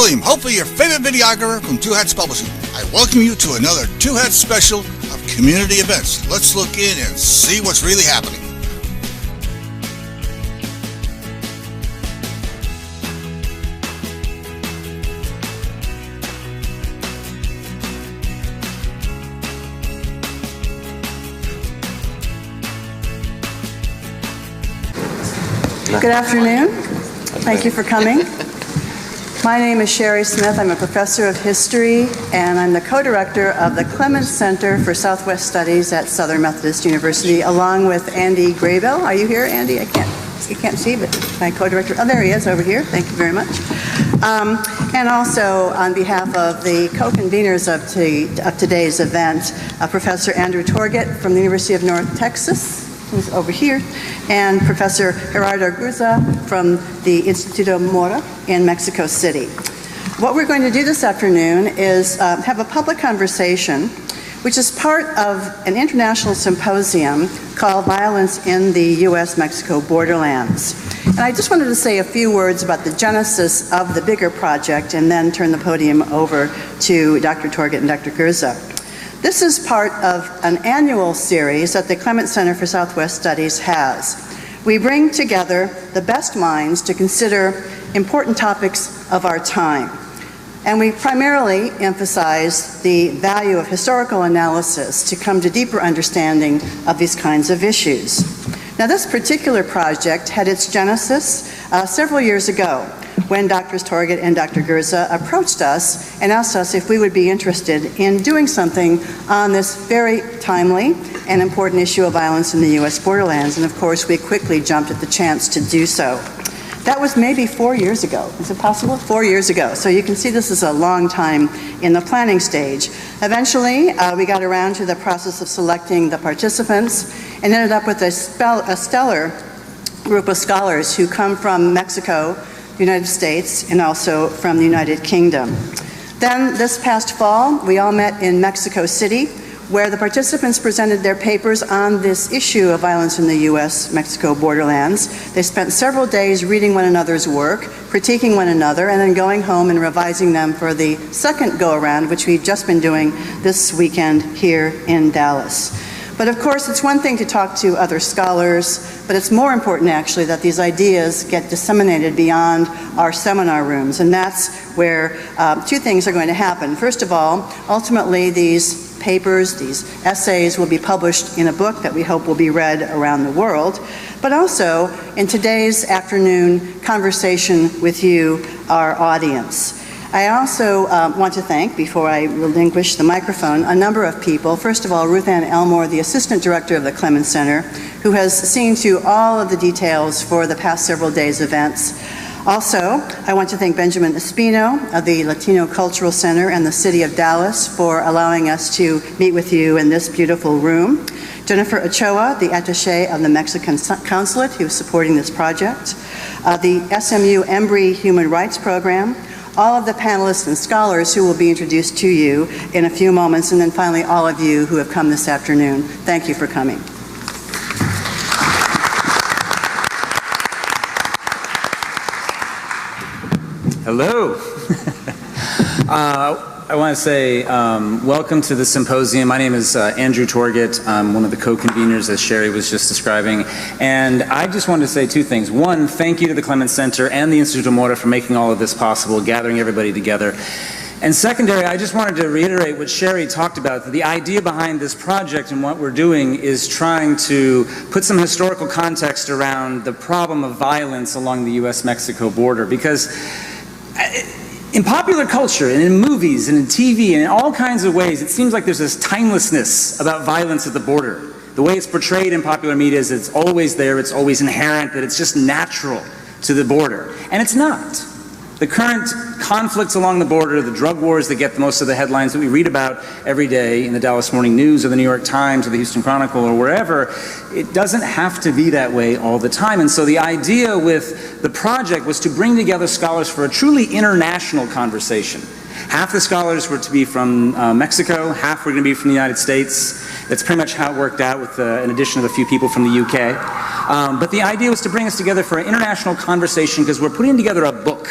William, hopefully your favorite videographer from Two Hats Publishing. I welcome you to another Two Hats special of community events. Let's look in and see what's really happening. Good afternoon. Thank you for coming. My name is Sherry Smith. I'm a professor of history, and I'm the co-director of the Clements Center for Southwest Studies at Southern Methodist University, along with Andy Graybill. Are you here, Andy? You can't see, but my co-director. Oh, there he is over here. Thank you very much. And also, on behalf of the co-conveners of today's event, Professor Andrew Torget from the University of North Texas, who's over here, and Professor Gerardo Guza from the Center-Instituto Mora in Mexico City. What we're going to do this afternoon is have a public conversation, which is part of an international symposium called Violence in the U.S.-Mexico Borderlands. And I just wanted to say a few words about the genesis of the bigger project and then turn the podium over to Dr. Torget and Dr. Guza. This is part of an annual series that the Clements Center for Southwest Studies has. We bring together the best minds to consider important topics of our time. And we primarily emphasize the value of historical analysis to come to deeper understanding of these kinds of issues. Now, this particular project had its genesis several years ago, when Drs. Torget and Dr. Guza approached us and asked us if we would be interested in doing something on this very timely and important issue of violence in the U.S. borderlands. And of course, we quickly jumped at the chance to do so. That was maybe 4 years ago. Is it possible? 4 years ago. So you can see this is a long time in the planning stage. Eventually, we got around to the process of selecting the participants and ended up with a stellar group of scholars who come from Mexico, the United States, and also from the United Kingdom. Then this past fall, we all met in Mexico City, where the participants presented their papers on this issue of violence in the U.S.-Mexico borderlands. They spent several days reading one another's work, critiquing one another, and then going home and revising them for the second go-around, which we've just been doing this weekend here in Dallas. But of course, it's one thing to talk to other scholars, but it's more important actually that these ideas get disseminated beyond our seminar rooms, and that's where two things are going to happen. First of all, ultimately these papers, these essays will be published in a book that we hope will be read around the world, but also in today's afternoon conversation with you, our audience. I also want to thank, before I relinquish the microphone, a number of people. First of all, Ruth Ann Elmore, the Assistant Director of the Clements Center, who has seen to all of the details for the past several days' events. Also, I want to thank Benjamin Espino of the Latino Cultural Center and the City of Dallas for allowing us to meet with you in this beautiful room. Jennifer Ochoa, the attaché of the Mexican Consulate, who is supporting this project. The SMU Embry Human Rights Program. All of the panelists and scholars who will be introduced to you in a few moments, and then finally all of you who have come this afternoon. Thank you for coming. Hello. I want to say welcome to the symposium. My name is Andrew Torget. I'm one of the co-conveners, as Sherry was just describing. And I just wanted to say two things. One, thank you to the Clements Center and the Instituto Mora for making all of this possible, gathering everybody together. And secondary, I just wanted to reiterate what Sherry talked about, that the idea behind this project and what we're doing is trying to put some historical context around the problem of violence along the U.S.-Mexico border. Because in popular culture and in movies and in TV and in all kinds of ways, it seems like there's this timelessness about violence at the border. The way it's portrayed in popular media is it's always there, it's always inherent, that it's just natural to the border. And it's not. The current conflicts along the border, the drug wars that get most of the headlines that we read about every day in the Dallas Morning News or the New York Times or the Houston Chronicle or wherever, it doesn't have to be that way all the time. And so the idea with the project was to bring together scholars for a truly international conversation. Half the scholars were to be from Mexico, half were going to be from the United States. That's pretty much how it worked out with an addition of a few people from the UK. But the idea was to bring us together for an international conversation because we're putting together a book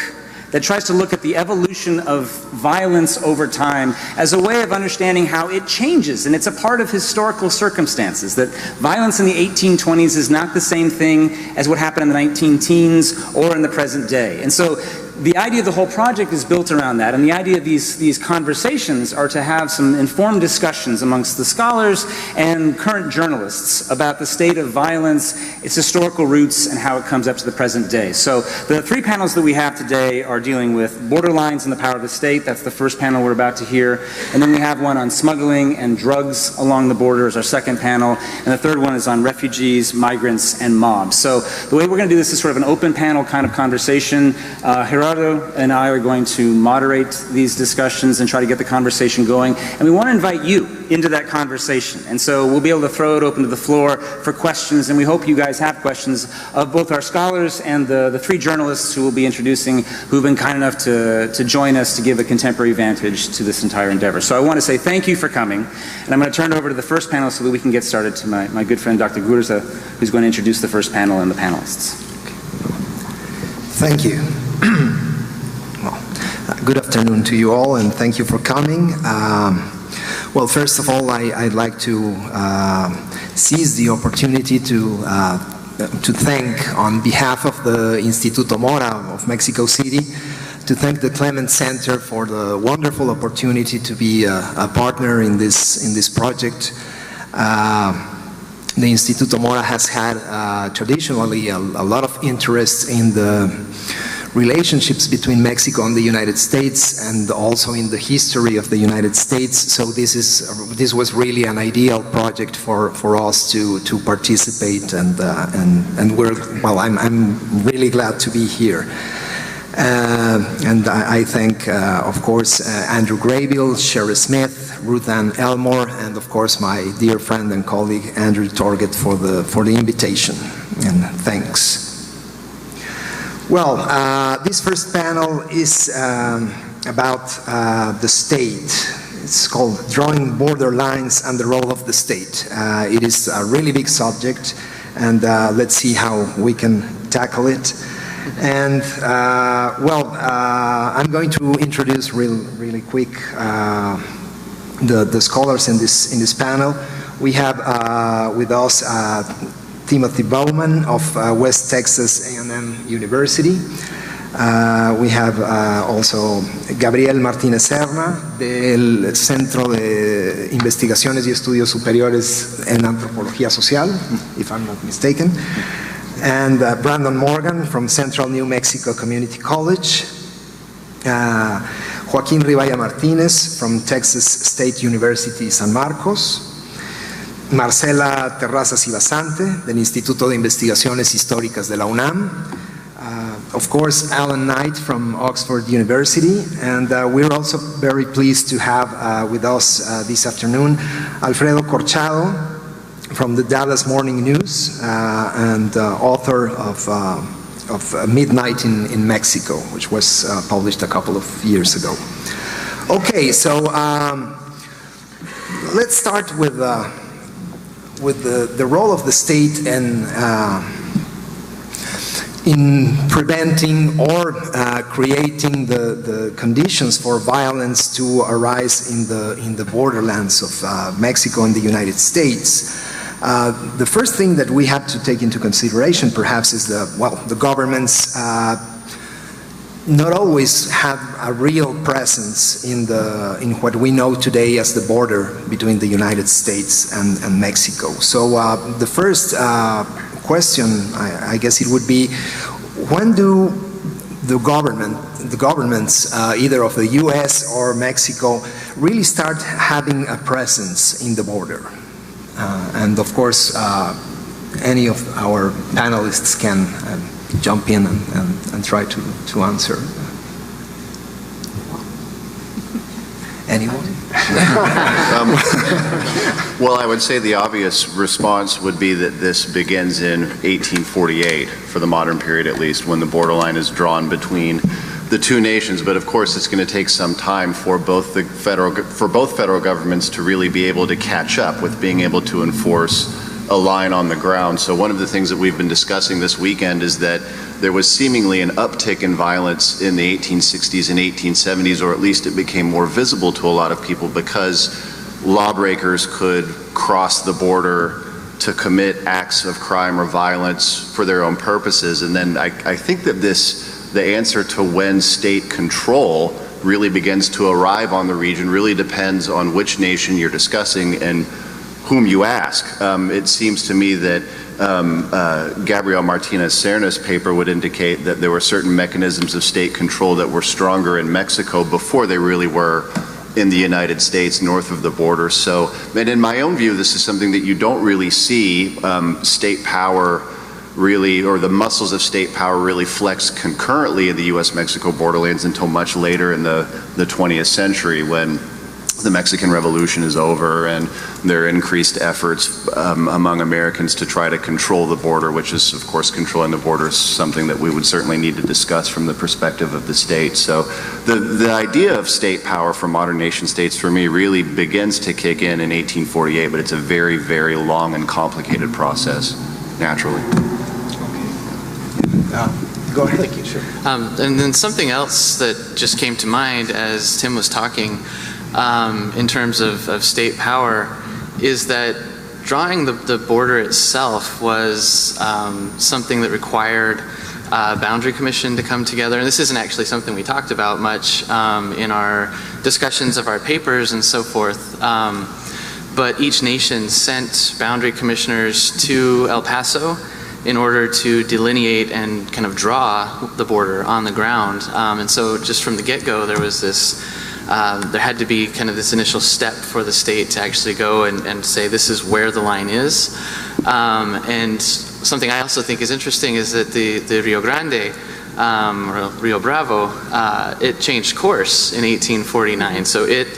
that tries to look at the evolution of violence over time as a way of understanding how it changes, and it's a part of historical circumstances, that violence in the 1820s is not the same thing as what happened in the 19-teens or in the present day. And so the idea of the whole project is built around that, and the idea of these conversations are to have some informed discussions amongst the scholars and current journalists about the state of violence, its historical roots, and how it comes up to the present day. So the three panels that we have today are dealing with Borderlands and the Power of the State. That's the first panel we're about to hear. And then we have one on smuggling and drugs along the border as our second panel. And the third one is on refugees, migrants, and mobs. So the way we're going to do this is sort of an open panel kind of conversation. Gerardo and I are going to moderate these discussions and try to get the conversation going. And we want to invite you into that conversation. And so we'll be able to throw it open to the floor for questions. And we hope you guys have questions of both our scholars and the three journalists who will be introducing, who've been kind enough to join us to give a contemporary vantage to this entire endeavor. So I want to say thank you for coming. And I'm going to turn it over to the first panel so that we can get started to my good friend, Dr. Gurza, who's going to introduce the first panel and the panelists. Thank you. Well, good afternoon to you all, and thank you for coming. Well, first of all, I'd like to seize the opportunity to thank, on behalf of the Instituto Mora of Mexico City, to thank the Clements Center for the wonderful opportunity to be a partner in this project. The Instituto Mora has had traditionally a lot of interest in the relationships between Mexico and the United States, and also in the history of the United States. So this was really an ideal project for us to participate, and I'm really glad to be here. And I thank, of course, Andrew Graybill, Sherry Smith, Ruth Ann Elmore, and of course my dear friend and colleague Andrew Torget for the invitation. And thanks. Well, this first panel is about the state. It's called Drawing Border Lines and the Role of the State. It is a really big subject, and let's see how we can tackle it. And I'm going to introduce really quick the scholars in this panel. We have with us Timothy Bowman of West Texas A&M University. We have also Gabriel Martínez Serna del Centro de Investigaciones y Estudios Superiores en Antropología Social, if I'm not mistaken. And Brandon Morgan from Central New Mexico Community College. Joaquín Ribaya Martínez from Texas State University San Marcos. Marcela Terrazas y Basante del Instituto de Investigaciones Históricas de la UNAM. Of course, Alan Knight from Oxford University. And we're also very pleased to have with us this afternoon Alfredo Corchado from the Dallas Morning News and author of Midnight in Mexico, which was published a couple of years ago. Okay, so let's start with the role of the state in preventing or creating the conditions for violence to arise in the borderlands of Mexico and the United States. The first thing that we have to take into consideration, perhaps, is the governments not always have a real presence in what we know today as the border between the United States and Mexico. So the first question, I guess it would be, when do the governments, either of the US or Mexico, really start having a presence in the border? And of course, any of our panelists can jump in and try to answer. Anyone? Well, I would say the obvious response would be that this begins in 1848, for the modern period at least, when the borderline is drawn between the two nations. But of course, it's going to take some time for both federal governments to really be able to catch up with being able to enforce a line on the ground. So one of the things that we've been discussing this weekend is that there was seemingly an uptick in violence in the 1860s and 1870s, or at least it became more visible to a lot of people because lawbreakers could cross the border to commit acts of crime or violence for their own purposes. And then I think that the answer to when state control really begins to arrive on the region really depends on which nation you're discussing and whom you ask. It seems to me that Gabriel Martinez Serna's paper would indicate that there were certain mechanisms of state control that were stronger in Mexico before they really were in the United States north of the border. So, and in my own view, this is something that you don't really see state power really, or the muscles of state power really flex concurrently in the U.S.-Mexico borderlands until much later in the 20th century, when the Mexican Revolution is over and there are increased efforts among Americans to try to control the border, which is, of course, controlling the border is something that we would certainly need to discuss from the perspective of the state. So the idea of state power for modern nation states for me really begins to kick in 1848, but it's a very, very long and complicated process, naturally. Go ahead. Thank you, sure. And then something else that just came to mind as Tim was talking in terms of state power is that drawing the border itself was something that required a boundary commission to come together. And this isn't actually something we talked about much in our discussions of our papers and so forth. But each nation sent boundary commissioners to El Paso in order to delineate and kind of draw the border on the ground. And so just from the get-go, there was this, there had to be kind of this initial step for the state to actually go and say this is where the line is. And something I also think is interesting is that the Rio Grande, or Rio Bravo, it changed course in 1849. So it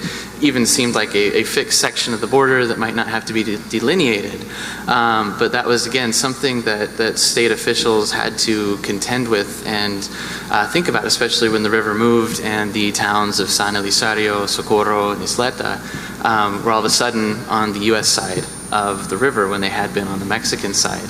even seemed like a fixed section of the border that might not have to be delineated. But that was, again, something that state officials had to contend with and think about, especially when the river moved and the towns of San Elizario, Socorro, and Isleta were all of a sudden on the U.S. side of the river when they had been on the Mexican side.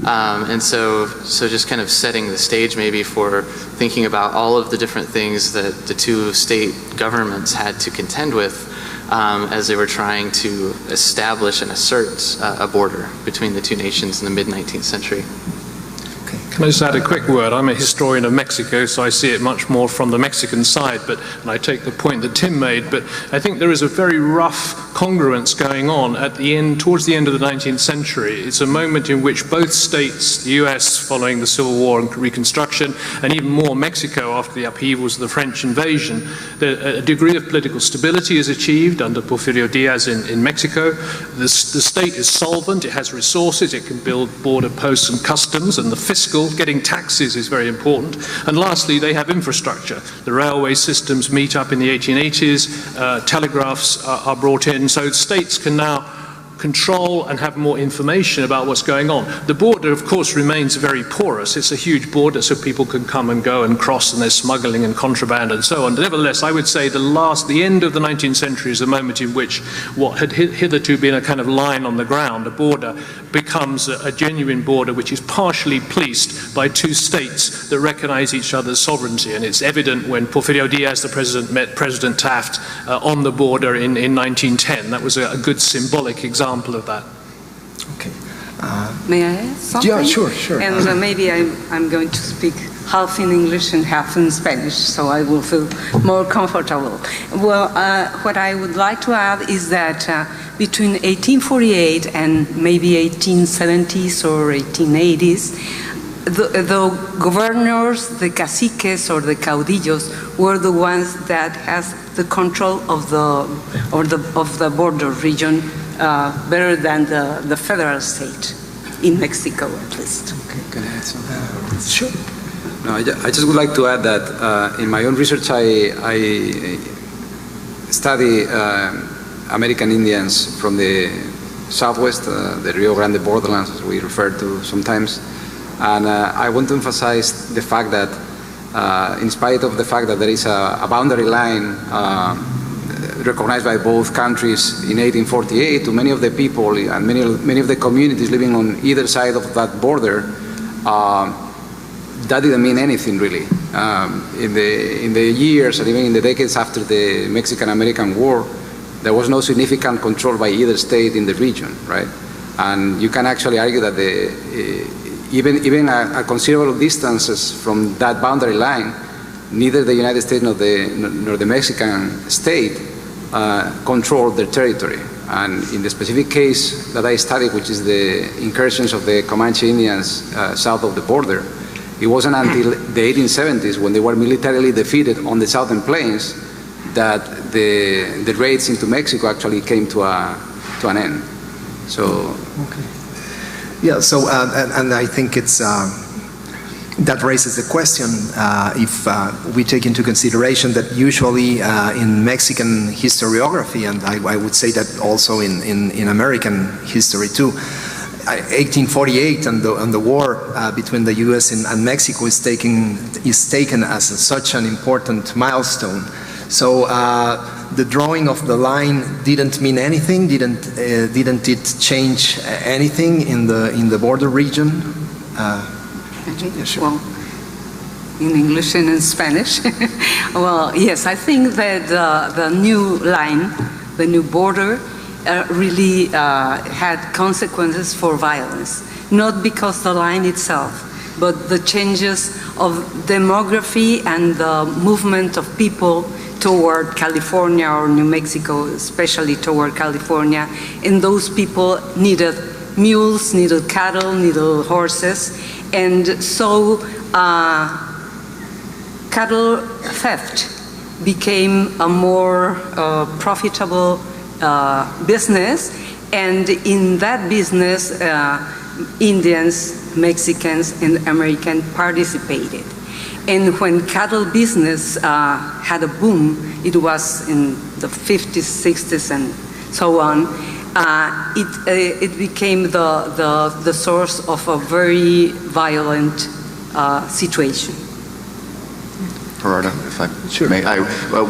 And so just kind of setting the stage maybe for thinking about all of the different things that the two state governments had to contend with as they were trying to establish and assert a border between the two nations in the mid-19th century. Can I just add a quick word? I'm a historian of Mexico, so I see it much more from the Mexican side, and I take the point that Tim made, but I think there is a very rough congruence going on at the end, towards the end of the 19th century. It's a moment in which both states, the US following the Civil War and Reconstruction, and even more Mexico after the upheavals of the French invasion, a degree of political stability is achieved under Porfirio Diaz in Mexico. The state is solvent, it has resources, it can build border posts and customs, and the fiscal, getting taxes is very important. And lastly, they have infrastructure. The railway systems meet up in the 1880s, telegraphs are brought in, so states can now control and have more information about what's going on. The border, of course, remains very porous. It's a huge border, so people can come and go and cross, and there's smuggling and contraband and so on. Nevertheless, I would say the end of the 19th century is the moment in which what had hitherto been a kind of line on the ground, a border, becomes a genuine border which is partially policed by two states that recognize each other's sovereignty. And it's evident when Porfirio Diaz, the president, met President Taft on the border in 1910. That was a good symbolic example of that. Okay. May I add something? Yeah, sure. And maybe I'm going to speak half in English and half in Spanish, so I will feel more comfortable. Well, what I would like to add is that between 1848 and maybe 1870s or 1880s, the governors, the caciques or the caudillos were the ones that has the control of the border region better than the federal state in Mexico, at least. Okay, can I add something? Sure. No, I just would like to add that in my own research, I study American Indians from the Southwest, the Rio Grande borderlands, as we refer to sometimes. And I want to emphasize the fact that in spite of the fact that there is a boundary line recognized by both countries in 1848, to many of the people and many of the communities living on either side of that border, that didn't mean anything really. In the years and even in the decades after the Mexican-American War, there was no significant control by either state in the region, right? And you can actually argue that even a considerable distances from that boundary line, neither the United States nor the Mexican state controlled their territory. And in the specific case that I studied, which is the incursions of the Comanche Indians south of the border, it wasn't until the 1870s, when they were militarily defeated on the southern plains, that the raids into Mexico actually came to an end. So, okay. Yeah. So, and I think it's that raises the question if we take into consideration that usually in Mexican historiography, and I would say that also in American history too, 1848 and the war between the U.S. and Mexico is taken as such an important milestone. So the drawing of the line didn't mean anything. Didn't it change anything in the border region? Yeah, sure. Well, in English and in Spanish. Well, yes, I think that the new line, the new border, really had consequences for violence, not because the line itself, but the changes of demography and the movement of people toward California or New Mexico, especially toward California, and those people needed mules, needed cattle, needed horses, and so cattle theft became a more profitable business, and in that business, Indians, Mexicans, and Americans participated. And when cattle business had a boom, it was in the 50s, 60s, and so on, it became the source of a very violent situation. Gerardo, if I may.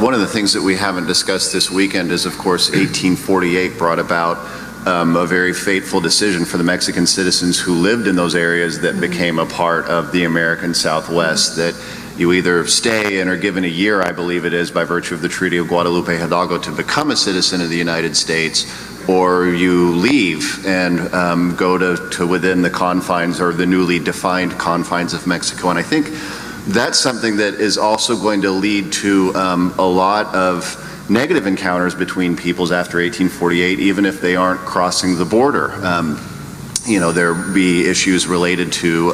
One of the things that we haven't discussed this weekend is, of course, 1848 brought about a very fateful decision for the Mexican citizens who lived in those areas that became a part of the American Southwest, that you either stay and are given a year, I believe it is, by virtue of the Treaty of Guadalupe Hidalgo to become a citizen of the United States, or you leave and go to within the confines or the newly defined confines of Mexico. And I think that's something that is also going to lead to a lot of negative encounters between peoples after 1848, even if they aren't crossing the border. You know, there'll be issues related to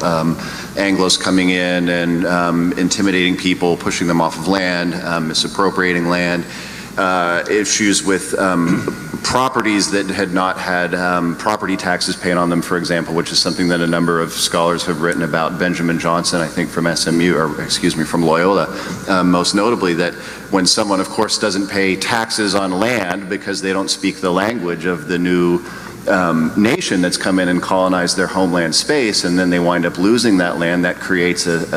Anglos coming in and intimidating people, pushing them off of land, misappropriating land, issues with properties that had not had property taxes paid on them, for example, which is something that a number of scholars have written about. Benjamin Johnson, I think from SMU, or excuse me, from Loyola, most notably, that when someone, of course, doesn't pay taxes on land because they don't speak the language of the new nation that's come in and colonized their homeland space, and then they wind up losing that land, that creates a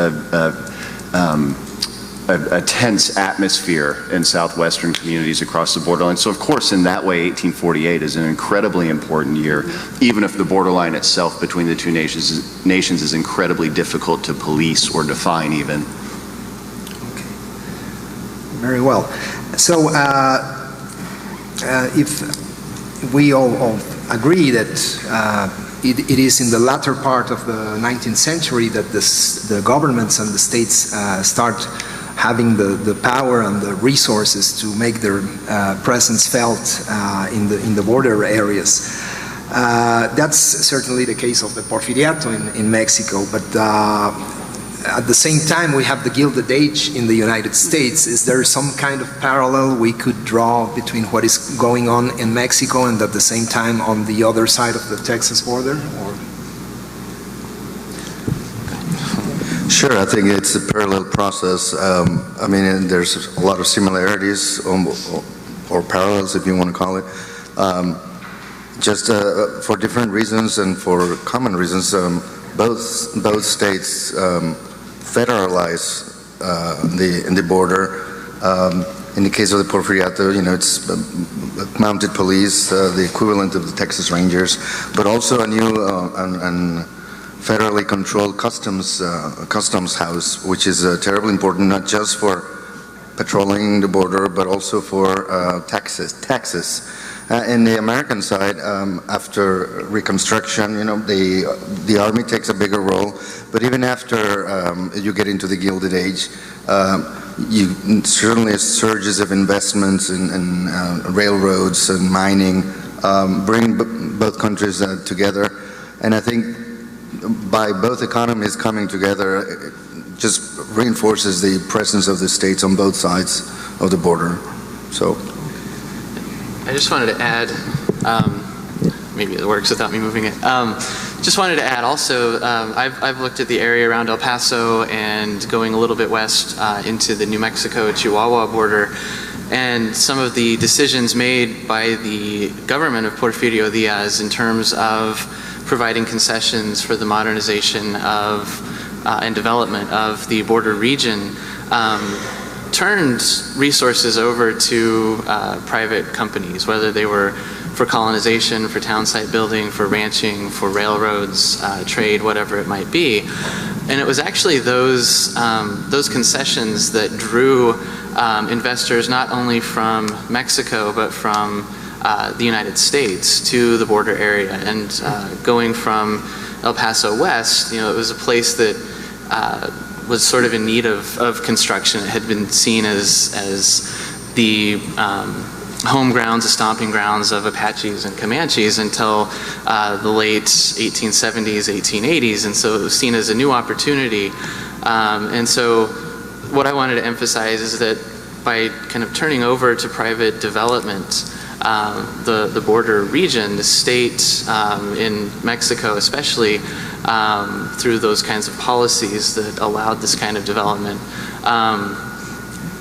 tense atmosphere in southwestern communities across the borderline. So of course, in that way, 1848 is an incredibly important year, even if the borderline itself between the two nations is incredibly difficult to police or define even. Okay. Very well. So if we all agree that it is in the latter part of the 19th century that the governments and the states start having the power and the resources to make their presence felt in the border areas. That's certainly the case of the Porfiriato in Mexico, but at the same time we have the Gilded Age in the United States. Is there some kind of parallel we could draw between what is going on in Mexico and at the same time on the other side of the Texas border? Or? Sure, I think it's a parallel process. I mean, there's a lot of similarities or parallels, if you want to call it. Just for different reasons and for common reasons, both states federalize the border. In the case of the Porfiriato, it's mounted police, the equivalent of the Texas Rangers, but also a new and federally controlled customs house, which is terribly important, not just for patrolling the border, but also for taxes. In the American side, after Reconstruction, the Army takes a bigger role, but even after you get into the Gilded Age, you certainly surges of investments in railroads and mining bring both countries together, and I think by both economies coming together, it just reinforces the presence of the states on both sides of the border. So, I just wanted to add, maybe it works without me moving it. Just wanted to add also, I've looked at the area around El Paso and going a little bit west into the New Mexico-Chihuahua border, and some of the decisions made by the government of Porfirio Diaz in terms of providing concessions for the modernization of and development of the border region turned resources over to private companies, whether they were for colonization, for town site building, for ranching, for railroads, trade, whatever it might be. And it was actually those concessions that drew investors not only from Mexico, but from the United States to the border area. And going from El Paso west, it was a place that was sort of in need of construction. It had been seen as the home grounds, the stomping grounds of Apaches and Comanches until the late 1870s, 1880s, and so it was seen as a new opportunity. And so what I wanted to emphasize is that by kind of turning over to private development the border region, the state in Mexico especially, through those kinds of policies that allowed this kind of development,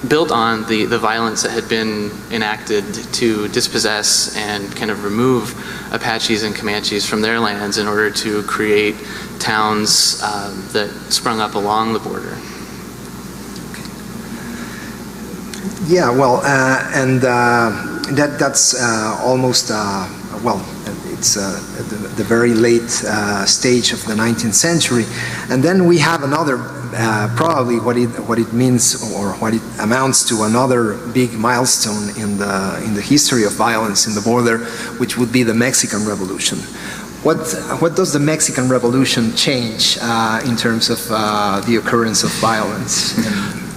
built on the violence that had been enacted to dispossess and kind of remove Apaches and Comanches from their lands in order to create towns that sprung up along the border. Yeah, well, and that's almost, well, it's the very late stage of the 19th century. And then we have another, probably what it means or what it amounts to, another big milestone in the history of violence in the border, which would be the Mexican Revolution. What does the Mexican Revolution change in terms of the occurrence of violence?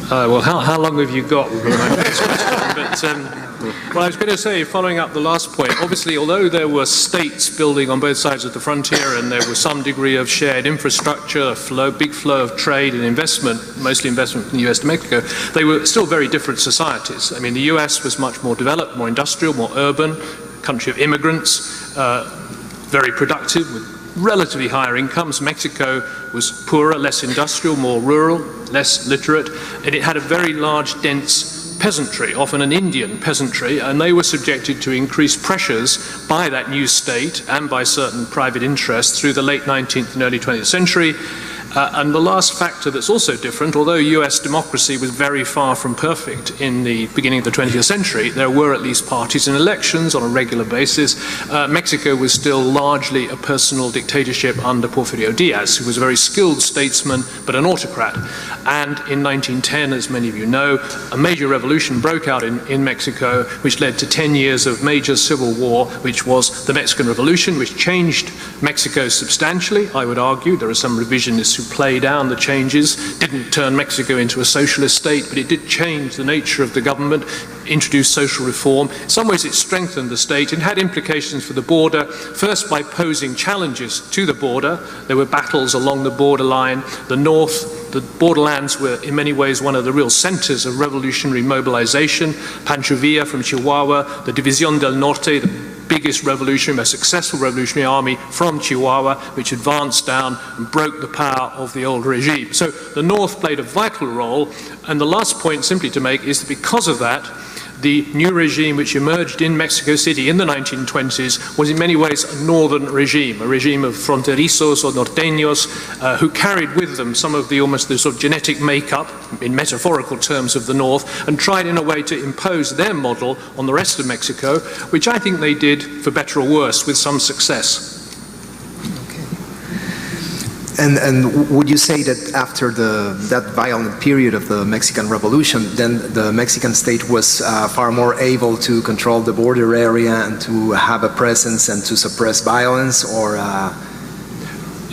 Well, how long have you got? Would be my next question. But, well, I was going to say, following up the last point, obviously, although there were states building on both sides of the frontier and there was some degree of shared infrastructure, big flow of trade and investment, mostly investment from the US to Mexico, they were still very different societies. I mean, the US was much more developed, more industrial, more urban, country of immigrants, very productive, with relatively higher incomes. Mexico was poorer, less industrial, more rural, less literate, and it had a very large, dense peasantry, often an Indian peasantry, and they were subjected to increased pressures by that new state and by certain private interests through the late 19th and early 20th century. And the last factor that's also different, although US democracy was very far from perfect in the beginning of the 20th century, there were at least parties in elections on a regular basis. Mexico was still largely a personal dictatorship under Porfirio Diaz, who was a very skilled statesman, but an autocrat. And in 1910, as many of you know, a major revolution broke out in Mexico, which led to 10 years of major civil war, which was the Mexican Revolution, which changed Mexico substantially, I would argue. There are some revisionists who play down the changes, didn't turn Mexico into a socialist state, but it did change the nature of the government, introduced social reform. In some ways it strengthened the state and had implications for the border, first by posing challenges to the border. There were battles along the borderline. The north, the borderlands were in many ways one of the real centers of revolutionary mobilization. Pancho Villa from Chihuahua, the División del Norte, the biggest revolutionary, most successful revolutionary army from Chihuahua, which advanced down and broke the power of the old regime. So the North played a vital role, and the last point simply to make is that because of that, the new regime which emerged in Mexico City in the 1920s was in many ways a northern regime, a regime of fronterizos or norteños who carried with them some of the almost the sort of genetic makeup, in metaphorical terms, of the north, and tried in a way to impose their model on the rest of Mexico, which I think they did, for better or worse, with some success. And would you say that after that violent period of the Mexican Revolution, then the Mexican state was far more able to control the border area and to have a presence and to suppress violence, or?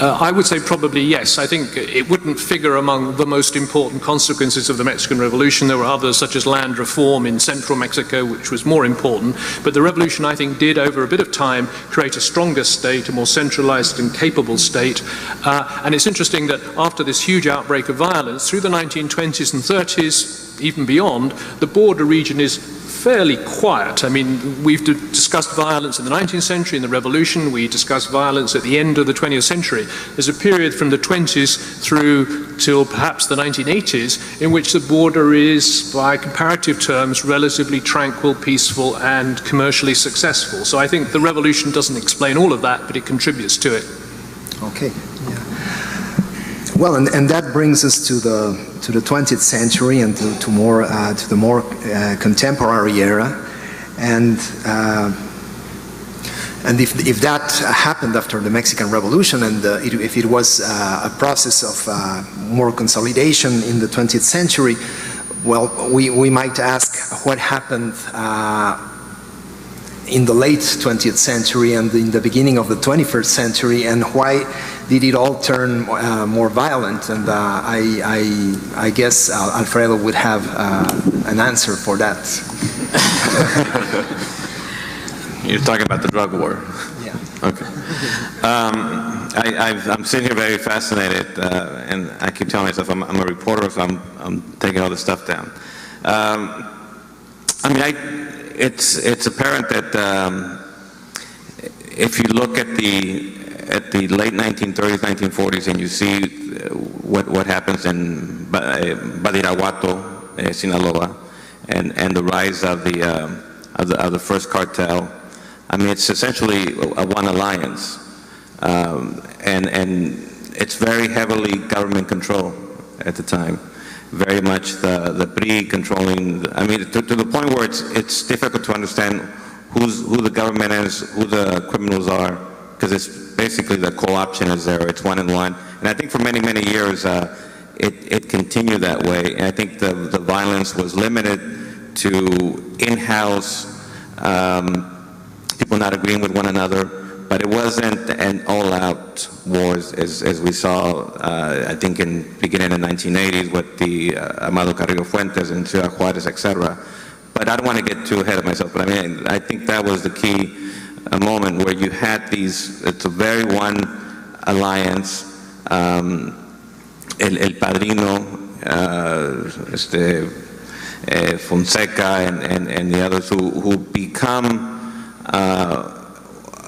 I would say probably yes. I think it wouldn't figure among the most important consequences of the Mexican Revolution. There were others, such as land reform in central Mexico, which was more important. But the revolution, I think, did, over a bit of time, create a stronger state, a more centralized and capable state. And it's interesting that after this huge outbreak of violence, through the 1920s and 30s, even beyond, the border region is fairly quiet. I mean, we've discussed violence in the 19th century, in the Revolution. We discussed violence at the end of the 20th century. There's a period from the 20s through till perhaps the 1980s in which the border is, by comparative terms, relatively tranquil, peaceful, and commercially successful. So I think the Revolution doesn't explain all of that, but it contributes to it. Okay. Yeah. Well, and that brings us to the 20th century and to the more contemporary era, and if that happened after the Mexican Revolution, and if it was a process of more consolidation in the 20th century, well, we might ask what happened in the late 20th century and in the beginning of the 21st century, and why did it all turn more violent? And I guess Alfredo would have an answer for that. You're talking about the drug war? Yeah. Okay. I'm sitting here very fascinated, and I keep telling myself I'm a reporter, so I'm taking all this stuff down. I mean, it's apparent that if you look at the late 1930s, 1940s, and you see what happens in Badiraguato, Sinaloa, and the rise of the first cartel, I mean, it's essentially a one alliance, and it's very heavily government control at the time. Very much the PRI controlling, I mean, to the point where it's difficult to understand who the government is, who the criminals are, because it's basically the co-option is there, it's 1-on-1. And I think for many, many years, it continued that way. And I think the violence was limited to in-house, people not agreeing with one another, but it wasn't an all-out war as we saw, I think, in beginning in the 1980s with the Amado Carrillo Fuentes and Ciudad Juárez, etc. But I don't want to get too ahead of myself, but I mean, I think that was the key moment where you had these, it's a very one alliance, El Padrino, Fonseca and the others who become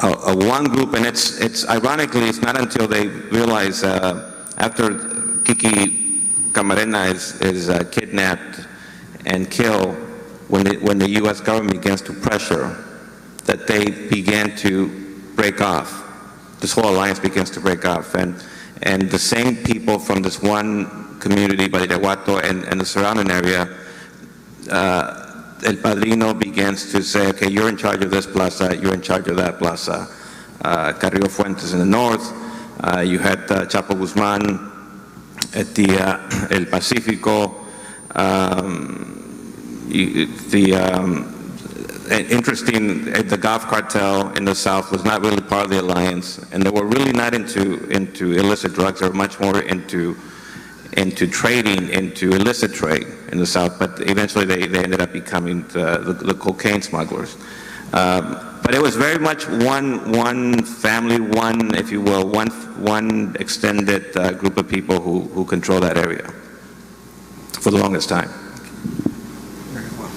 a one group, and it's ironically, it's not until they realize after Kiki Camarena is kidnapped and killed, when the U.S. government begins to pressure, that they began to break off. This whole alliance begins to break off, and the same people from this one community, Badiraguato, and the surrounding area, El Padrino begins to say, okay, you're in charge of this plaza, you're in charge of that plaza. Carrillo Fuentes in the north, you had Chapo Guzman at the El Pacifico. Interesting, the Gulf cartel in the south was not really part of the alliance, and they were really not into illicit drugs. They were much more into trading, into illicit trade in the south, but eventually they ended up becoming the cocaine smugglers. But it was very much one family, one, if you will, one extended group of people who control that area for the longest time. Very well.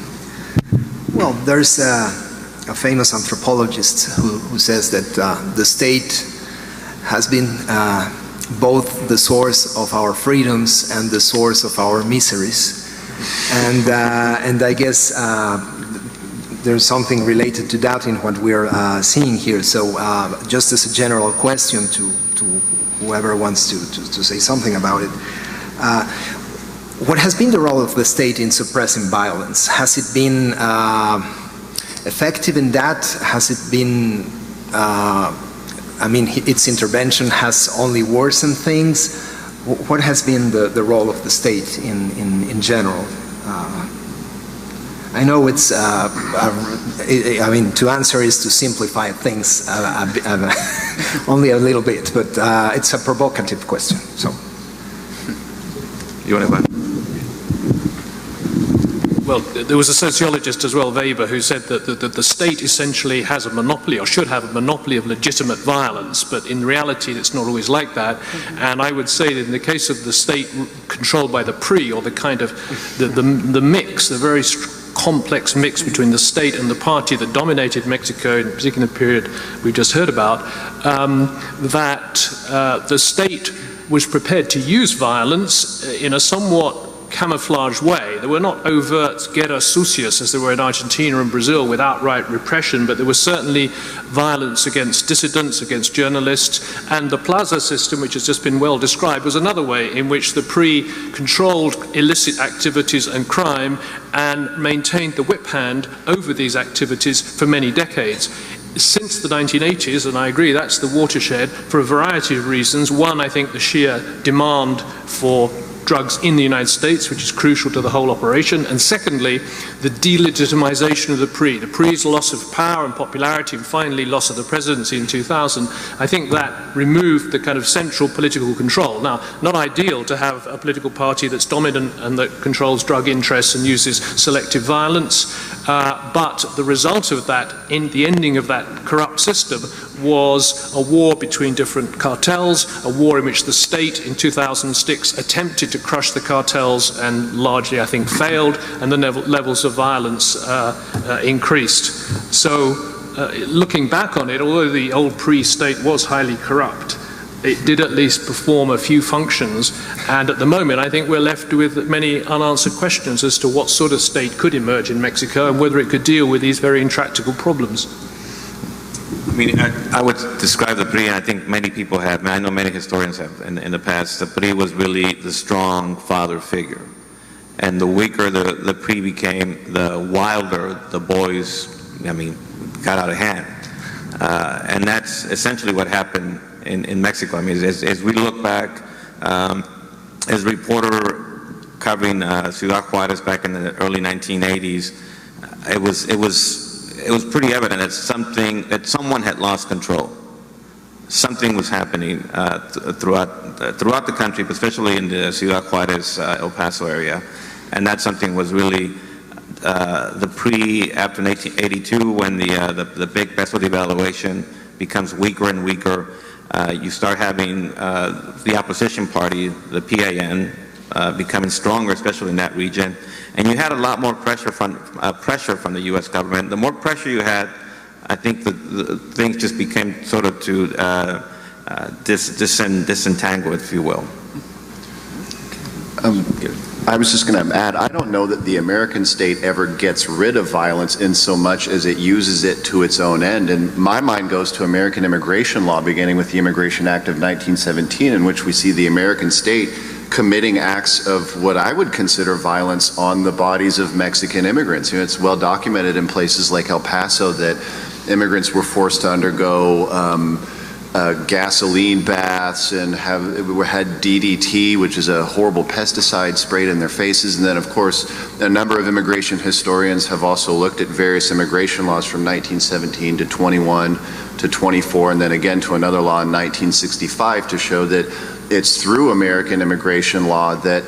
Well, there's a famous anthropologist who says that the state has been both the source of our freedoms and the source of our miseries, and I guess there's something related to that in what we're seeing here. So just as a general question to whoever wants to say something about it, what has been the role of the state in suppressing violence? Has it been effective in that? Has it been, I mean, its intervention has only worsened things? What has been the role of the state in general? I know it's, I mean, to answer is to simplify things only a little bit, but it's a provocative question, so. You want to? Well, there was a sociologist as well, Weber, who said that the state essentially has a monopoly, or should have a monopoly, of legitimate violence, but in reality it's not always like that. And I would say that in the case of the state controlled by the PRI, or the kind of the mix, the very complex mix between the state and the party that dominated Mexico in the particular period we just heard about, the state was prepared to use violence in a somewhat camouflaged way. There were not overt guerra sucias as there were in Argentina and Brazil with outright repression, but there was certainly violence against dissidents, against journalists, and the plaza system, which has just been well described, was another way in which the PRI controlled illicit activities and crime and maintained the whip hand over these activities for many decades. Since the 1980s, and I agree that's the watershed for a variety of reasons. One, I think the sheer demand for drugs in the United States, which is crucial to the whole operation, and secondly, the delegitimization of the PRI. The PRI's loss of power and popularity, and finally loss of the presidency in 2000, I think that removed the kind of central political control. Now, not ideal to have a political party that's dominant and that controls drug interests and uses selective violence, but the result of that, in the ending of that corrupt system, was a war between different cartels, a war in which the state in 2006 attempted to crush the cartels and largely, I think, failed, and the levels of violence increased. So looking back on it, although the old pre-state was highly corrupt, it did at least perform a few functions, and at the moment I think we're left with many unanswered questions as to what sort of state could emerge in Mexico and whether it could deal with these very intractable problems. I mean, I would describe the PRI, and I think many people have, I know many historians have in the past, the PRI was really the strong father figure. And the weaker the PRI became, the wilder the boys, I mean, got out of hand. And that's essentially what happened in Mexico. I mean, as we look back, as a reporter covering Ciudad Juarez back in the early 1980s, it was pretty evident that someone had lost control. Something was happening throughout the country, but especially in the Ciudad Juarez, El Paso area, and that something was really the PRI after 1982, when the big peso devaluation becomes weaker and weaker. You start having the opposition party, the PAN, becoming stronger, especially in that region. And you had a lot more pressure from the U.S. government. The more pressure you had, I think the things just became sort of to disentangle, if you will. I was just going to add, I don't know that the American state ever gets rid of violence in so much as it uses it to its own end. And my mind goes to American immigration law, beginning with the Immigration Act of 1917, in which we see the American state committing acts of what I would consider violence on the bodies of Mexican immigrants. You know, it's well documented in places like El Paso that immigrants were forced to undergo gasoline baths and had DDT, which is a horrible pesticide, sprayed in their faces. And then, of course, a number of immigration historians have also looked at various immigration laws from 1917 to 21 to 24, and then again to another law in 1965 to show that it's through American immigration law that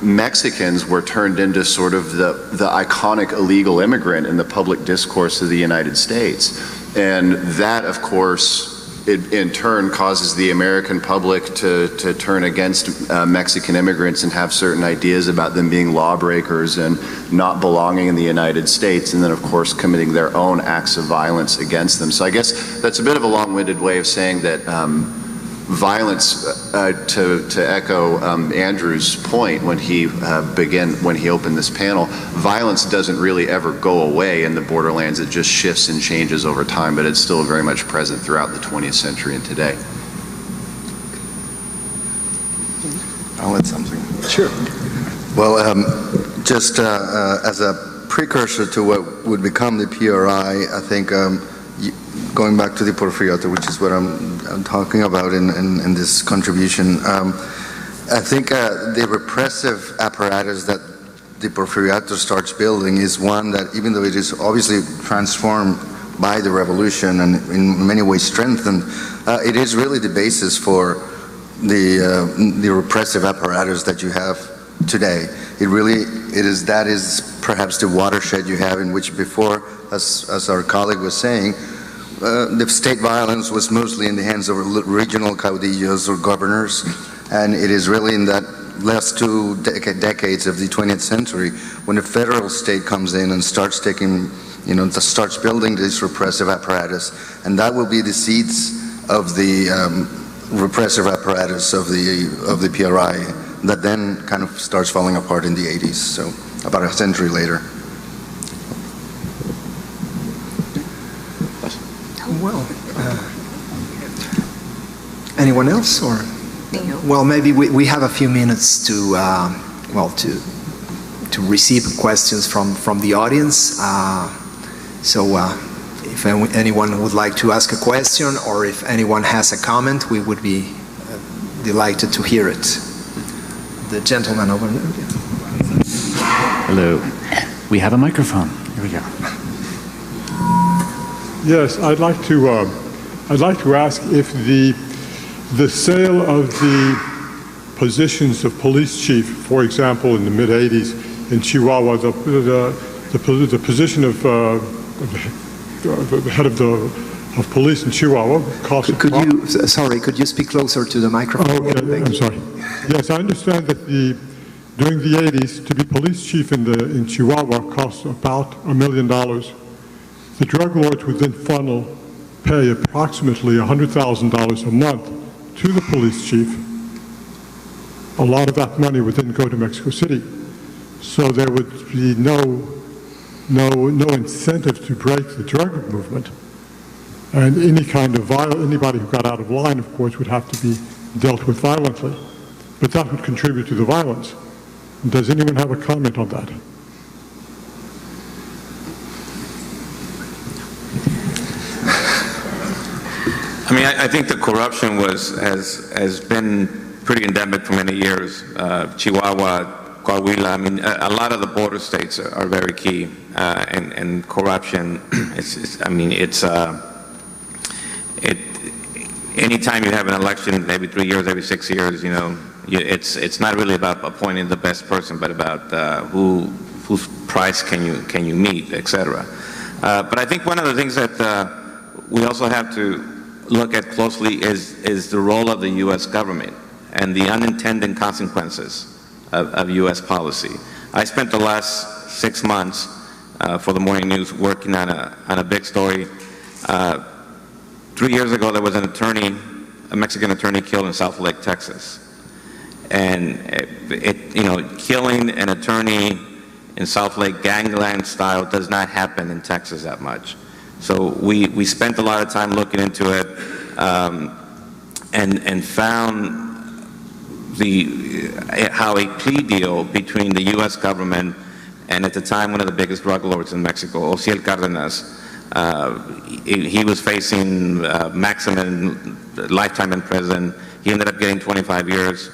Mexicans were turned into sort of the iconic illegal immigrant in the public discourse of the United States. And that, of course, it in turn causes the American public to turn against Mexican immigrants and have certain ideas about them being lawbreakers and not belonging in the United States, and then of course committing their own acts of violence against them. So I guess that's a bit of a long-winded way of saying that violence, to echo Andrew's point when he opened this panel, violence doesn't really ever go away in the borderlands. It just shifts and changes over time, but it's still very much present throughout the 20th century and today. I'll add something. Sure. Well, just as a precursor to what would become the PRI, I think going back to the Porfiriato, which is what I'm talking about in this contribution, I think the repressive apparatus that the Porfiriato starts building is one that, even though it is obviously transformed by the revolution and in many ways strengthened, it is really the basis for the repressive apparatus that you have today. That is perhaps the watershed you have, in which before, as our colleague was saying, the state violence was mostly in the hands of regional caudillos or governors, and it is really in that last two decades of the 20th century when the federal state comes in and starts starts building this repressive apparatus, and that will be the seeds of the repressive apparatus of the PRI that then kind of starts falling apart in the 80s, so about a century later. Well, anyone else, or? Well, maybe we have a few minutes to receive questions from the audience. If anyone would like to ask a question, or if anyone has a comment, we would be delighted to hear it. The gentleman over there. Hello. We have a microphone. Here we go. Yes, I'd like to ask if the sale of the positions of police chief, for example, in the mid '80s in Chihuahua, the position of the head of police in Chihuahua cost. Could you speak closer to the microphone? Oh, okay, I'm sorry. Yes, I understand that during the '80s, to be police chief in Chihuahua cost about $1 million. The drug lords would then pay approximately $100,000 a month to the police chief. A lot of that money would then go to Mexico City. So there would be no incentive to break the drug movement. And anybody who got out of line, of course, would have to be dealt with violently. But that would contribute to the violence. Does anyone have a comment on that? I mean, I think the corruption has been pretty endemic for many years. Chihuahua, Coahuila, I mean, a lot of the border states are very key, and corruption. Anytime you have an election, every 3 years, every 6 years, it's not really about appointing the best person, but about whose price can you meet, etc. But I think one of the things that we also have to look at closely is the role of the U.S. government and the unintended consequences of U.S. policy. I spent the last 6 months for the Morning News working on a big story. 3 years ago, there was a Mexican attorney killed in South Lake, Texas. And killing an attorney in South Lake gangland style does not happen in Texas that much. So we spent a lot of time looking into it, and found how a plea deal between the U.S. government and, at the time, one of the biggest drug lords in Mexico, Ociel Cárdenas, he was facing maximum lifetime in prison. He ended up getting 25 years.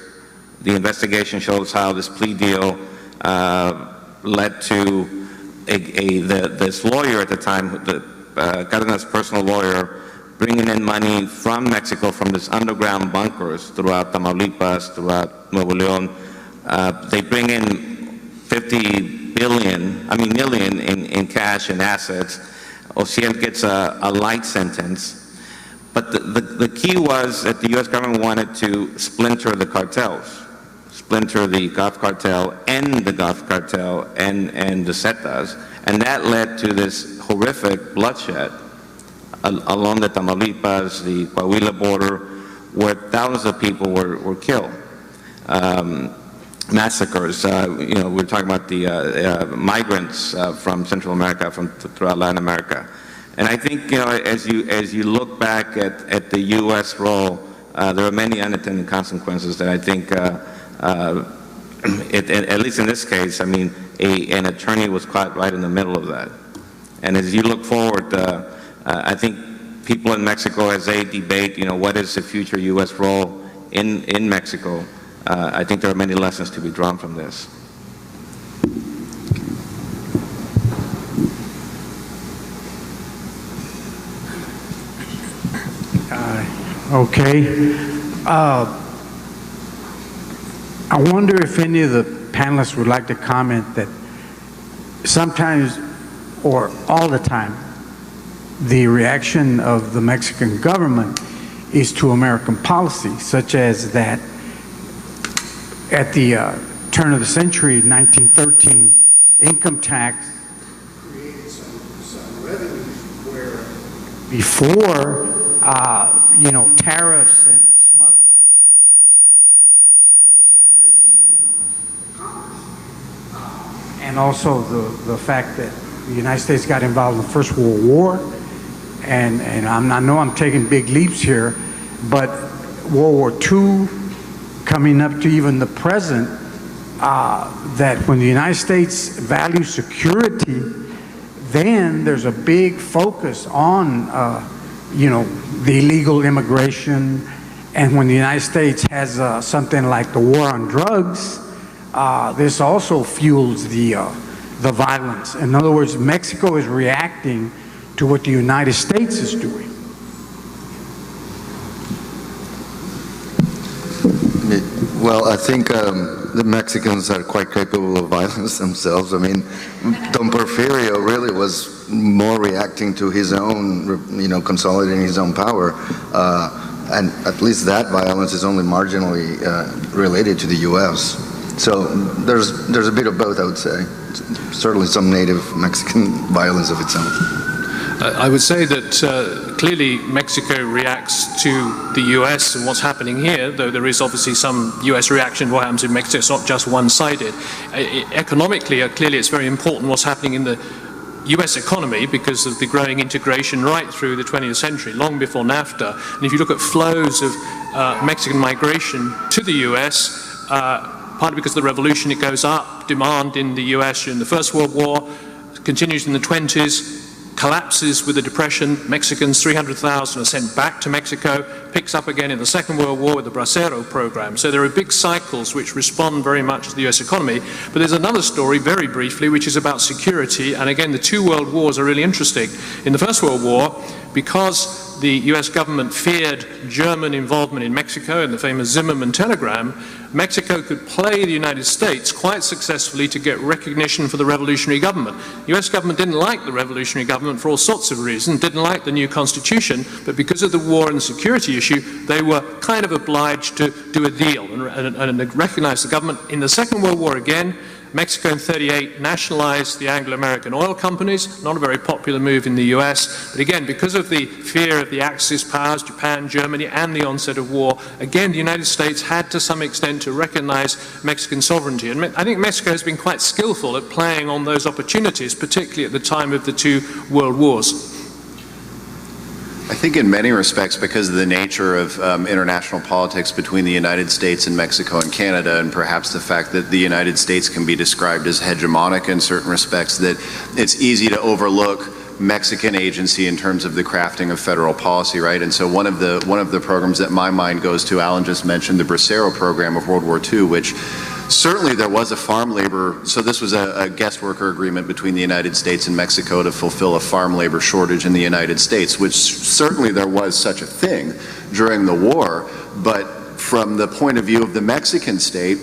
The investigation shows how this plea deal led to this lawyer at the time, Cárdenas' personal lawyer, bringing in money from Mexico, from this underground bunkers throughout Tamaulipas, throughout Nuevo León. They bring in 50 million in cash and assets. Ociel gets a light sentence. But the key was that the U.S. government wanted to splinter the cartels, splinter the Gulf Cartel, end the Gulf Cartel, and the Zetas. And that led to this horrific bloodshed along the Tamaulipas, the Coahuila border, where thousands of people were killed. Massacres, we're talking about the migrants from Central America, from throughout Latin America. And I think, as you look back at the U.S. role, there are many unintended consequences that I think, at least in this case, I mean, an attorney was caught right in the middle of that. And as you look forward, I think people in Mexico, as they debate, what is the future U.S. role in Mexico, I think there are many lessons to be drawn from this. Okay. I wonder if any of the panelists would like to comment that sometimes, or all the time, the reaction of the Mexican government is to American policy, such as that at the turn of the century, 1913, income tax created some revenues where before, tariffs and smuggling, they were generating commerce. And also the fact that the United States got involved in the First World War, and I know I'm taking big leaps here, but World War II, coming up to even the present, that when the United States values security, then there's a big focus on the illegal immigration. And when the United States has something like the war on drugs, this also fuels the violence. In other words, Mexico is reacting to what the United States is doing. Well, I think the Mexicans are quite capable of violence themselves. I mean, Don Porfirio really was more reacting to his own, consolidating his own power. And at least that violence is only marginally related to the U.S. So there's a bit of both, I would say. Certainly some native Mexican violence of its own. I would say that clearly Mexico reacts to the US and what's happening here, though there is obviously some US reaction to what happens in Mexico. It's not just one-sided. Economically, clearly it's very important what's happening in the US economy because of the growing integration right through the 20th century, long before NAFTA. And if you look at flows of Mexican migration to the US, partly because of the revolution, it goes up. Demand in the US during the First World War continues in the 20s, collapses with the Depression. Mexicans, 300,000 are sent back to Mexico, picks up again in the Second World War with the Bracero program. So there are big cycles which respond very much to the US economy. But there's another story, very briefly, which is about security. And again, the two world wars are really interesting. In the First World War, because the US government feared German involvement in Mexico in the famous Zimmermann telegram, Mexico could play the United States quite successfully to get recognition for the revolutionary government. The US government didn't like the revolutionary government for all sorts of reasons, didn't like the new constitution, but because of the war and the security issue, they were kind of obliged to do a deal and recognize the government. In the Second World War again, Mexico in '38 nationalized the Anglo-American oil companies, not a very popular move in the US, but again, because of the fear of the Axis powers, Japan, Germany, and the onset of war, again, the United States had to some extent to recognize Mexican sovereignty. And I think Mexico has been quite skillful at playing on those opportunities, particularly at the time of the two world wars. I think in many respects, because of the nature of international politics between the United States and Mexico and Canada, and perhaps the fact that the United States can be described as hegemonic in certain respects, that it's easy to overlook Mexican agency in terms of the crafting of federal policy, right? And so one of the programs that my mind goes to, Alan just mentioned the Bracero program of World War II, which certainly there was a farm labor, so this was a guest worker agreement between the United States and Mexico to fulfill a farm labor shortage in the United States, which certainly there was such a thing during the war, but from the point of view of the Mexican state,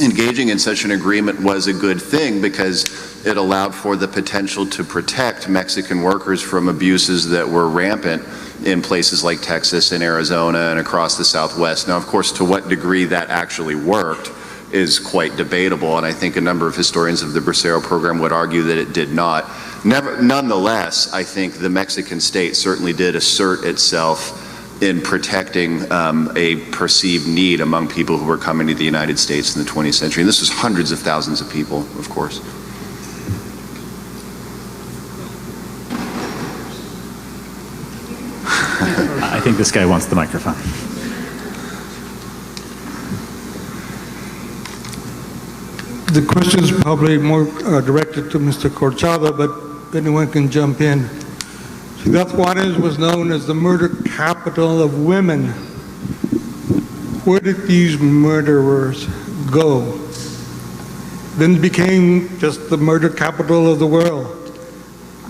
engaging in such an agreement was a good thing because it allowed for the potential to protect Mexican workers from abuses that were rampant in places like Texas and Arizona and across the Southwest. Now, of course, to what degree that actually worked is quite debatable, and I think a number of historians of the Bracero program would argue that it did not. Nonetheless, I think the Mexican state certainly did assert itself in protecting a perceived need among people who were coming to the United States in the 20th century. And this was hundreds of thousands of people, of course. I think this guy wants the microphone. The question is probably more directed to Mr. Corchada, but anyone can jump in. Ciudad Juarez was known as the murder capital of women. Where did these murderers go? Then it became just the murder capital of the world.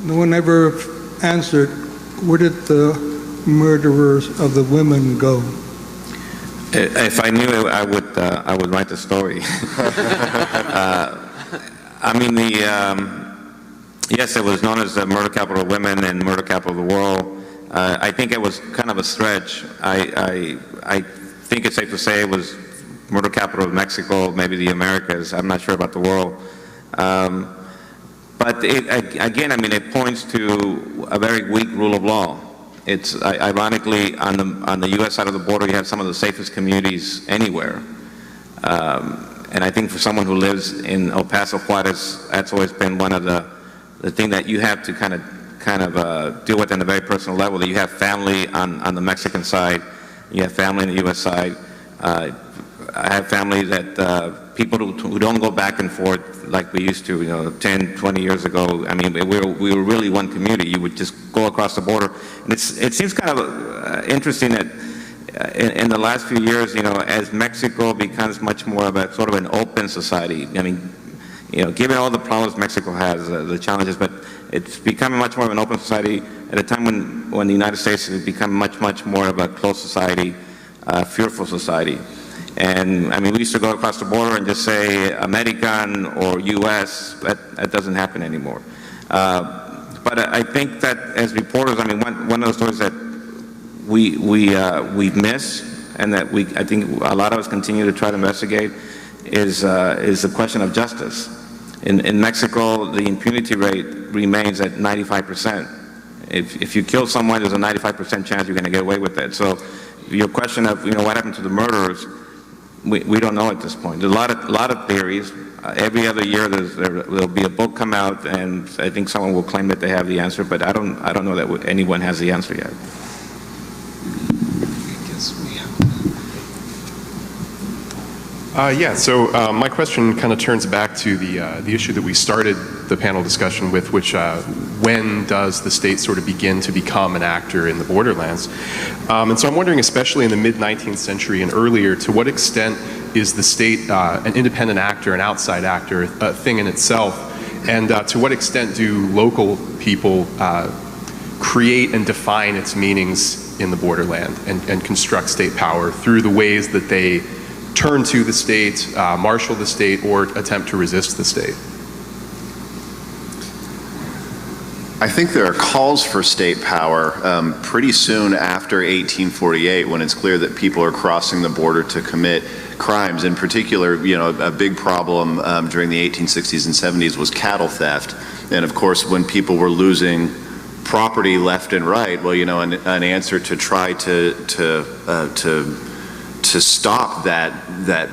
No one ever answered, where did the murderers of the women go? If I knew it, I would write the story. I mean, yes, it was known as the murder capital of women and murder capital of the world. I think it was kind of a stretch. I think it's safe to say it was murder capital of Mexico, maybe the Americas. I'm not sure about the world. But again, I mean, it points to a very weak rule of law. It's ironically on the U.S. side of the border, you have some of the safest communities anywhere. And I think for someone who lives in El Paso, Juarez, that's always been one of the thing that you have to kind of deal with on a very personal level. That you have family on the Mexican side, you have family on the U.S. side. I have family that people who don't go back and forth like we used to, 10, 20 years ago. I mean, we were really one community. You would just go across the border. And it seems kind of interesting that in the last few years, as Mexico becomes much more of a sort of an open society, I mean, given all the problems Mexico has, the challenges, but it's becoming much more of an open society at a time when the United States has become much more of a closed society, fearful society. And I mean, we used to go across the border and just say American or U.S. That doesn't happen anymore. But I think that as reporters, I mean, one of the stories that we miss, and that I think a lot of us continue to try to investigate, is the question of justice. In Mexico, the impunity rate remains at 95%. If you kill someone, there's a 95% chance you're going to get away with it. So your question of what happened to the murderers, we don't know at this point. There's a lot of theories. Every other year there'll be a book come out, and I think someone will claim that they have the answer, but I don't know that anyone has the answer yet. Yeah, so my question kind of turns back to the issue that we started the panel discussion with, which when does the state sort of begin to become an actor in the borderlands? And so I'm wondering, especially in the mid-19th century and earlier, to what extent is the state an independent actor, an outside actor, a thing in itself? And to what extent do local people create and define its meanings in the borderland and construct state power through the ways that they turn to the state, marshal the state, or attempt to resist the state? I think there are calls for state power pretty soon after 1848, when it's clear that people are crossing the border to commit crimes. In particular, a big problem during the 1860s and 70s was cattle theft. And of course, when people were losing property left and right, well, an answer to try to stop that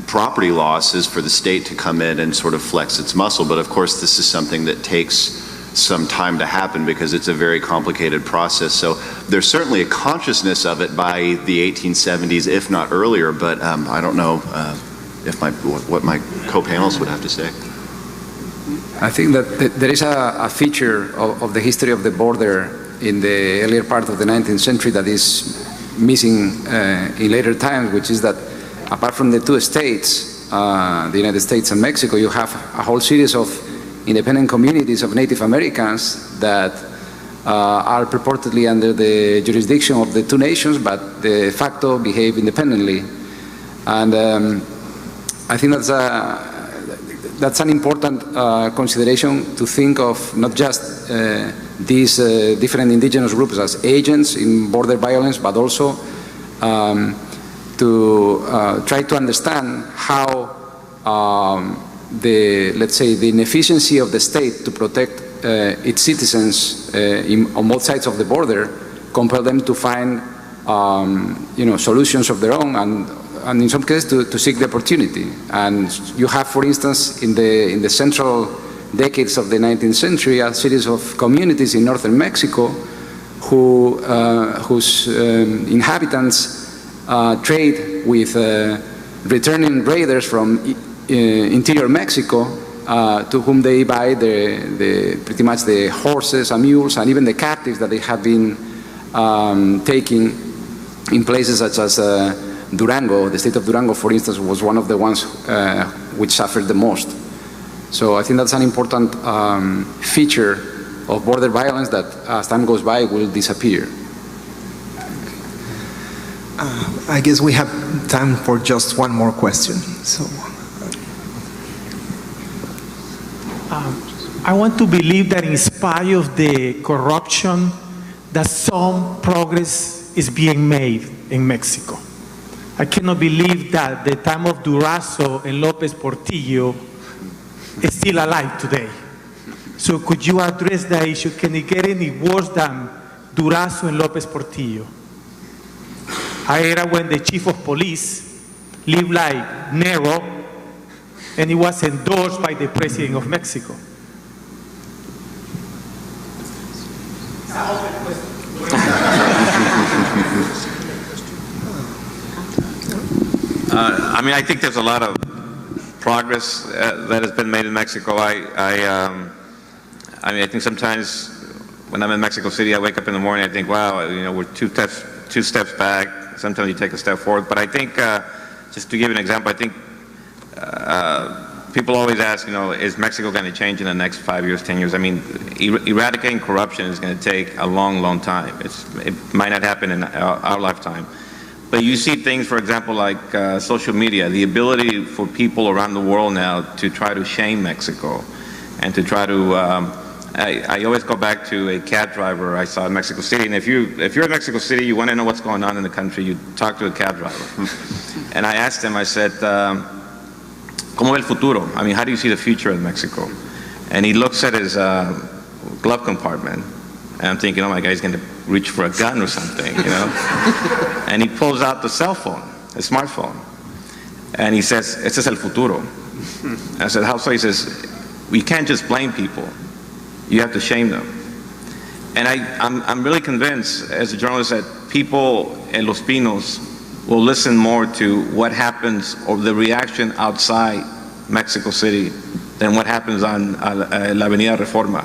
property loss is for the state to come in and sort of flex its muscle. But of course, this is something that takes some time to happen because it's a very complicated process. So there's certainly a consciousness of it by the 1870s, if not earlier, but I don't know what my co-panelists would have to say. I think that there is a feature of the history of the border in the earlier part of the 19th century that is missing in later times, which is that apart from the two states, the United States and Mexico, you have a whole series of independent communities of Native Americans that are purportedly under the jurisdiction of the two nations, but de facto behave independently. And I think that's an important consideration to think of, not just these different indigenous groups as agents in border violence, but also to try to understand how let's say, the inefficiency of the state to protect its citizens on both sides of the border compel them to find solutions of their own, and in some cases to seek the opportunity. And you have, for instance, in the central decades of the 19th century, a series of communities in northern Mexico whose inhabitants trade with returning raiders from interior Mexico, to whom they buy pretty much the horses and mules and even the captives that they have been taking in places such as Durango. The state of Durango, for instance, was one of the ones which suffered the most. So I think that's an important feature of border violence that, as time goes by, will disappear. I guess we have time for just one more question. So, I want to believe that in spite of the corruption, that some progress is being made in Mexico. I cannot believe that the time of Durazo and Lopez Portillo is still alive today. So could you address that issue? Can it get any worse than Durazo and Lopez Portillo? I era when the chief of police lived like Nero, and he was endorsed by the president of Mexico. I mean, I think there's a lot of progress that has been made in Mexico. I mean, I think sometimes when I'm in Mexico City, I wake up in the morning, I think, wow, we're two steps back. Sometimes you take a step forward. But I think, just to give an example, I think people always ask, is Mexico going to change in the next 5 years, 10 years? I mean, eradicating corruption is going to take a long, long time. It might not happen in our lifetime. But you see things, for example, like social media, the ability for people around the world now to try to shame Mexico and to try to, I always go back to a cab driver I saw in Mexico City. And if you're in Mexico City, you want to know what's going on in the country, you talk to a cab driver. And I asked him, I said, ¿Cómo ve el futuro? I mean, how do you see the future in Mexico? And he looks at his glove compartment. And I'm thinking, oh my God, he's going to reach for a gun or something, And he pulls out the cell phone, a smartphone. And he says, este es el futuro. And I said, how so? He says, we can't just blame people. You have to shame them. And I'm really convinced, as a journalist, that people in Los Pinos will listen more to what happens or the reaction outside Mexico City than what happens on La Avenida Reforma.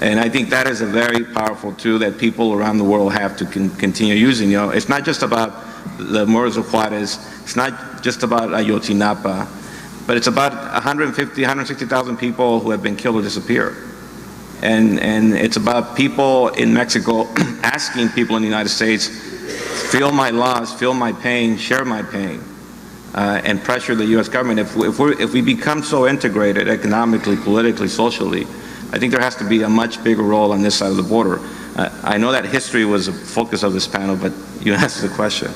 And I think that is a very powerful tool that people around the world have to continue using. It's not just about the murders of Juarez, it's not just about Ayotzinapa, but it's about 150, 160,000 people who have been killed or disappeared. And it's about people in Mexico asking people in the United States, feel my loss, feel my pain, share my pain, and pressure the U.S. government. If we become so integrated economically, politically, socially, I think there has to be a much bigger role on this side of the border. I know that history was a focus of this panel, but you asked the question.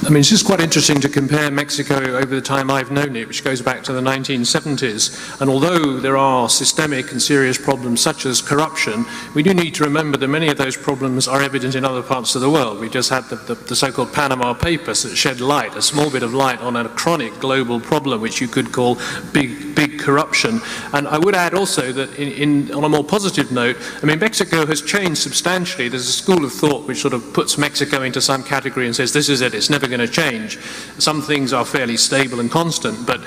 I mean, it's just quite interesting to compare Mexico over the time I've known it, which goes back to the 1970s. And although there are systemic and serious problems such as corruption, we do need to remember that many of those problems are evident in other parts of the world. We just had the so-called Panama Papers that shed light, a small bit of light on a chronic global problem, which you could call big corruption. And I would add also that on a more positive note, I mean, Mexico has changed substantially. There's a school of thought which sort of puts Mexico into some category and says, this is it, it's never going to change. Some things are fairly stable and constant, but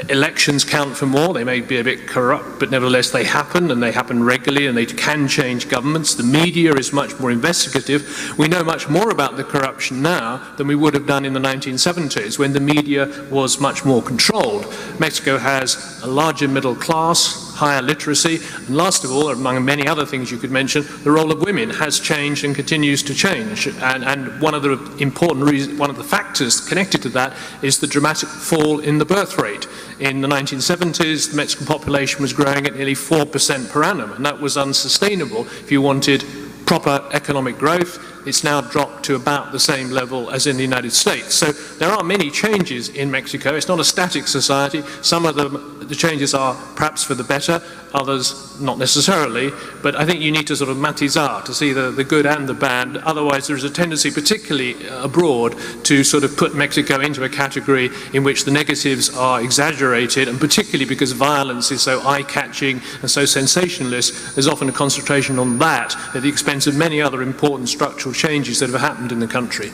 elections count for more. They may be a bit corrupt, but nevertheless they happen, and they happen regularly, and they can change governments. The media is much more investigative. We know much more about the corruption now than we would have done in the 1970s, when the media was much more controlled. Mexico has a larger middle class, higher literacy, and last of all, among many other things you could mention, the role of women has changed and continues to change. And one of the important reasons, one of the factors connected to that is the dramatic fall in the birth rate. In the 1970s, the Mexican population was growing at nearly 4% per annum, and that was unsustainable if you wanted proper economic growth it's now dropped to about the same level as in the United States. So there are many changes in Mexico. It's not a static society. Some of the changes are perhaps for the better, others not necessarily, but I think you need to sort of matizar to see the good and the bad. Otherwise there is a tendency, particularly abroad, to sort of put Mexico into a category in which the negatives are exaggerated, and particularly because violence is so eye-catching and so sensationalist, there's often a concentration on that at the expense of many other important structural changes that have happened in the country.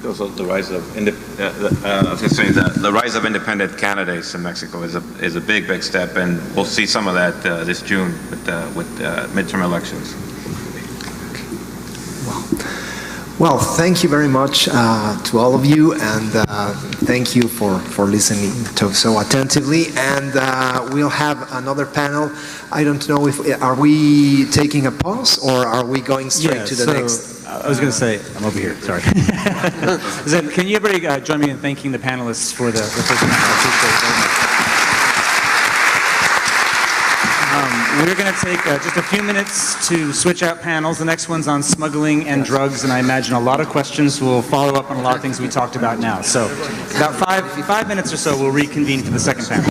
Also, the rise of the rise of independent candidates in Mexico is a big step, and we'll see some of that this June with midterm elections. Well, thank you very much to all of you, and thank you for listening so attentively. And we'll have another panel. I don't know if are we taking a pause or are we going straight to the next? I was going to say, I'm over here, sorry. Can you everybody join me in thanking the panelists for the first panel? I appreciate it very much. We're going to take just a few minutes to switch out panels. The next one's on smuggling and drugs, and I imagine a lot of questions will follow up on a lot of things we talked about now. So about five minutes or so, we'll reconvene for the second panel.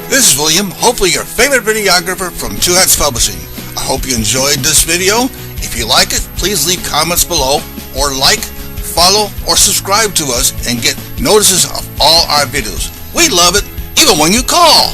This is William, hopefully your favorite videographer from Two Hats Publishing. I hope you enjoyed this video. If you like it, please leave comments below, or like, follow, or subscribe to us and get notices of all our videos. We love it, even when you call.